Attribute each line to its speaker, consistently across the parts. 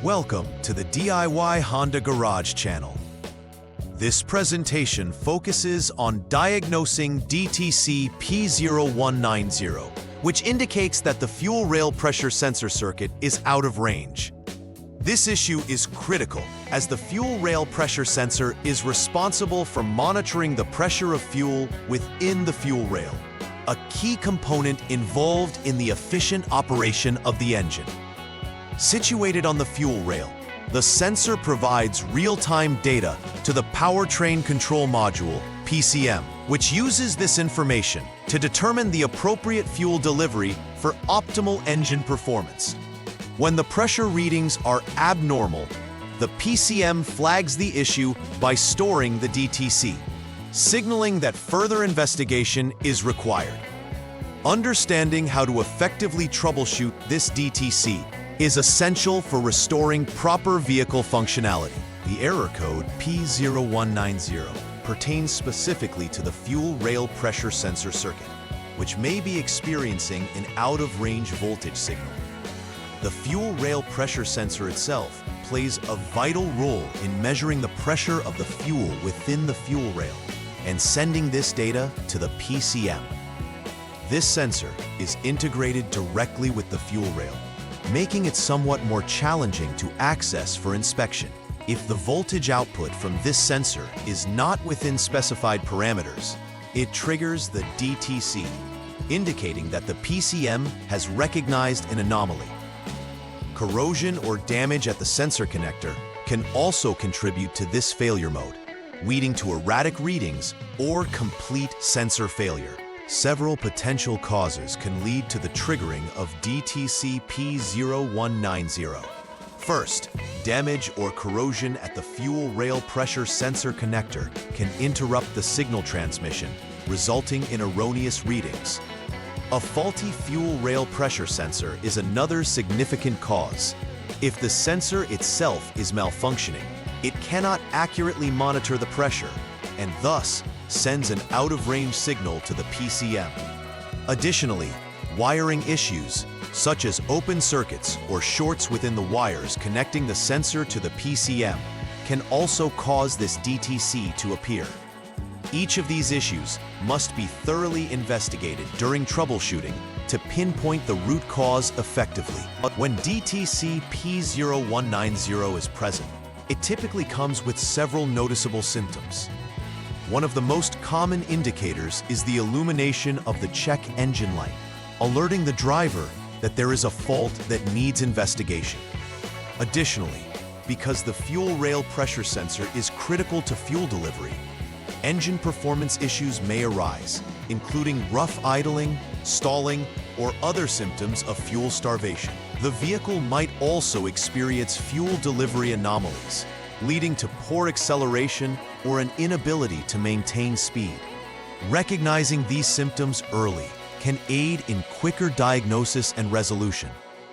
Speaker 1: Welcome to the DIY Honda Garage channel. This presentation focuses on diagnosing DTC P0190, which indicates that the fuel rail pressure sensor circuit is out of range. This issue is critical as the fuel rail pressure sensor is responsible for monitoring the pressure of fuel within the fuel rail, a key component involved in the efficient operation of the engine. Situated on the fuel rail, the sensor provides real-time data to the Powertrain Control Module, PCM, which uses this information to determine the appropriate fuel delivery for optimal engine performance. When the pressure readings are abnormal, the PCM flags the issue by storing the DTC, signaling that further investigation is required. Understanding how to effectively troubleshoot this DTC is essential for restoring proper vehicle functionality. The error code P0190 pertains specifically to the fuel rail pressure sensor circuit, which may be experiencing an out-of-range voltage signal. The fuel rail pressure sensor itself plays a vital role in measuring the pressure of the fuel within the fuel rail and sending this data to the PCM. This sensor is integrated directly with the fuel rail, making it somewhat more challenging to access for inspection. If the voltage output from this sensor is not within specified parameters, it triggers the DTC, indicating that the PCM has recognized an anomaly. Corrosion or damage at the sensor connector can also contribute to this failure mode, leading to erratic readings or complete sensor failure. Several potential causes can lead to the triggering of DTC P0190. First, damage or corrosion at the fuel rail pressure sensor connector can interrupt the signal transmission, resulting in erroneous readings. A faulty fuel rail pressure sensor is another significant cause. If the sensor itself is malfunctioning, it cannot accurately monitor the pressure and thus sends an out-of-range signal to the PCM. Additionally, wiring issues, such as open circuits or shorts within the wires connecting the sensor to the PCM, can also cause this DTC to appear. Each of these issues must be thoroughly investigated during troubleshooting to pinpoint the root cause effectively. When DTC P0190 is present, it typically comes with several noticeable symptoms. One of the most common indicators is the illumination of the check engine light, alerting the driver that there is a fault that needs investigation. Additionally, because the fuel rail pressure sensor is critical to fuel delivery, engine performance issues may arise, including rough idling, stalling, or other symptoms of fuel starvation. The vehicle might also experience fuel delivery anomalies, leading to poor acceleration or an inability to maintain speed. Recognizing these symptoms early can aid in quicker diagnosis and resolution,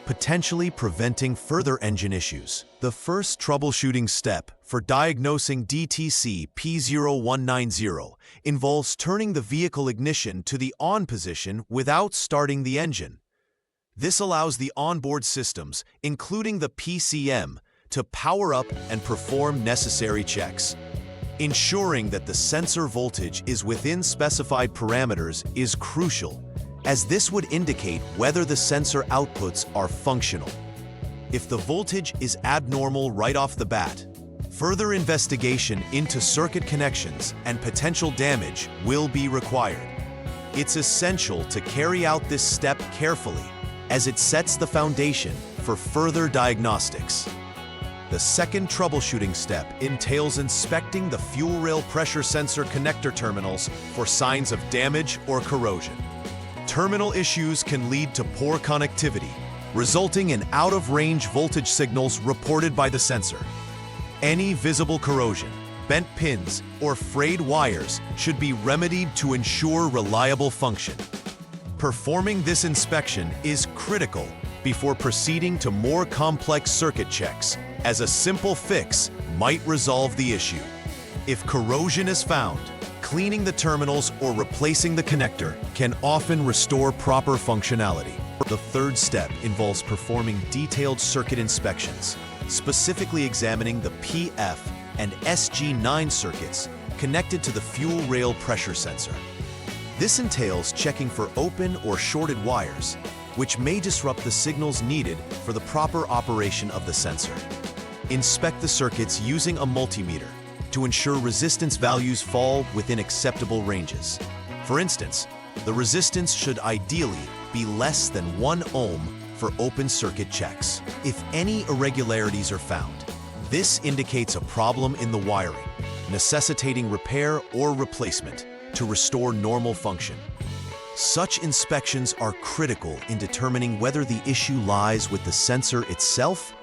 Speaker 1: potentially preventing further engine issues. The first troubleshooting step for diagnosing DTC P0190 involves turning the vehicle ignition to the on position without starting the engine. This allows the onboard systems, including the PCM, to power up and perform necessary checks. Ensuring that the sensor voltage is within specified parameters is crucial, as this would indicate whether the sensor outputs are functional. If the voltage is abnormal right off the bat, further investigation into circuit connections and potential damage will be required. It's essential to carry out this step carefully, as it sets the foundation for further diagnostics. The second troubleshooting step entails inspecting the fuel rail pressure sensor connector terminals for signs of damage or corrosion. Terminal issues can lead to poor connectivity, resulting in out-of-range voltage signals reported by the sensor. Any visible corrosion, bent pins, or frayed wires should be remedied to ensure reliable function. Performing this inspection is critical before proceeding to more complex circuit checks, as a simple fix might resolve the issue. If corrosion is found, cleaning the terminals or replacing the connector can often restore proper functionality. The third step involves performing detailed circuit inspections, specifically examining the PF and SG9 circuits connected to the fuel rail pressure sensor. This entails checking for open or shorted wires, which may disrupt the signals needed for the proper operation of the sensor. Inspect the circuits using a multimeter to ensure resistance values fall within acceptable ranges. For instance, the resistance should ideally be less than 1 ohm for open circuit checks. If any irregularities are found, this indicates a problem in the wiring, necessitating repair or replacement to restore normal function. Such inspections are critical in determining whether the issue lies with the sensor itself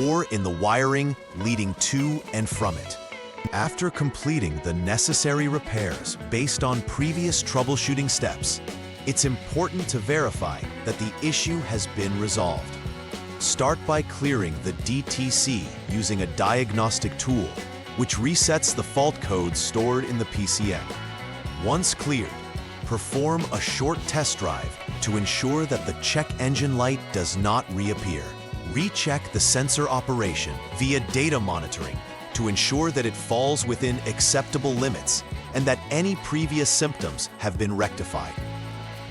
Speaker 1: or in the wiring leading to and from it. After completing the necessary repairs based on previous troubleshooting steps, it's important to verify that the issue has been resolved. Start by clearing the DTC using a diagnostic tool, which resets the fault code stored in the PCM. Once cleared, perform a short test drive to ensure that the check engine light does not reappear. Recheck the sensor operation via data monitoring to ensure that it falls within acceptable limits and that any previous symptoms have been rectified.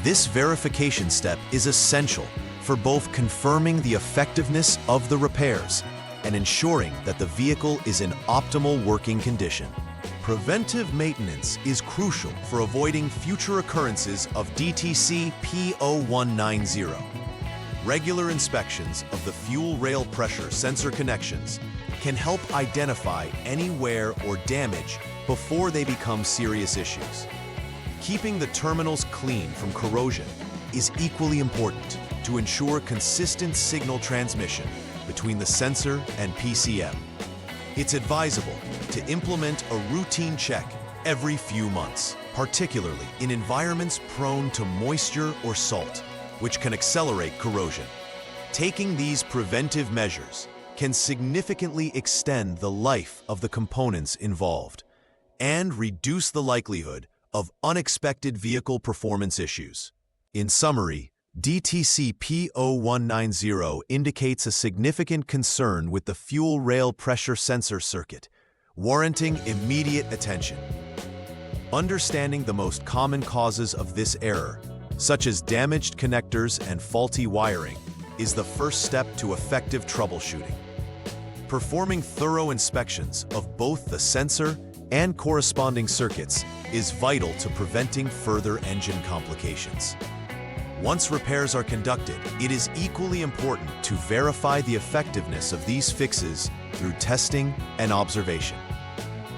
Speaker 1: This verification step is essential for both confirming the effectiveness of the repairs and ensuring that the vehicle is in optimal working condition. Preventive maintenance is crucial for avoiding future occurrences of DTC P0190. Regular inspections of the fuel rail pressure sensor connections can help identify any wear or damage before they become serious issues. Keeping the terminals clean from corrosion is equally important to ensure consistent signal transmission between the sensor and PCM. It's advisable to implement a routine check every few months, particularly in environments prone to moisture or salt, which can accelerate corrosion. Taking these preventive measures can significantly extend the life of the components involved and reduce the likelihood of unexpected vehicle performance issues. In summary, DTC P0190 indicates a significant concern with the fuel rail pressure sensor circuit, warranting immediate attention. Understanding the most common causes of this error, such as damaged connectors and faulty wiring, is the first step to effective troubleshooting. Performing thorough inspections of both the sensor and corresponding circuits is vital to preventing further engine complications. Once repairs are conducted, it is equally important to verify the effectiveness of these fixes through testing and observation.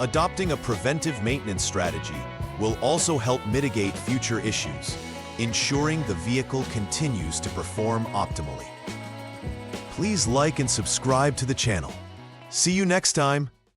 Speaker 1: Adopting a preventive maintenance strategy will also help mitigate future issues, ensuring the vehicle continues to perform optimally. Please like and subscribe to the channel. See you next time.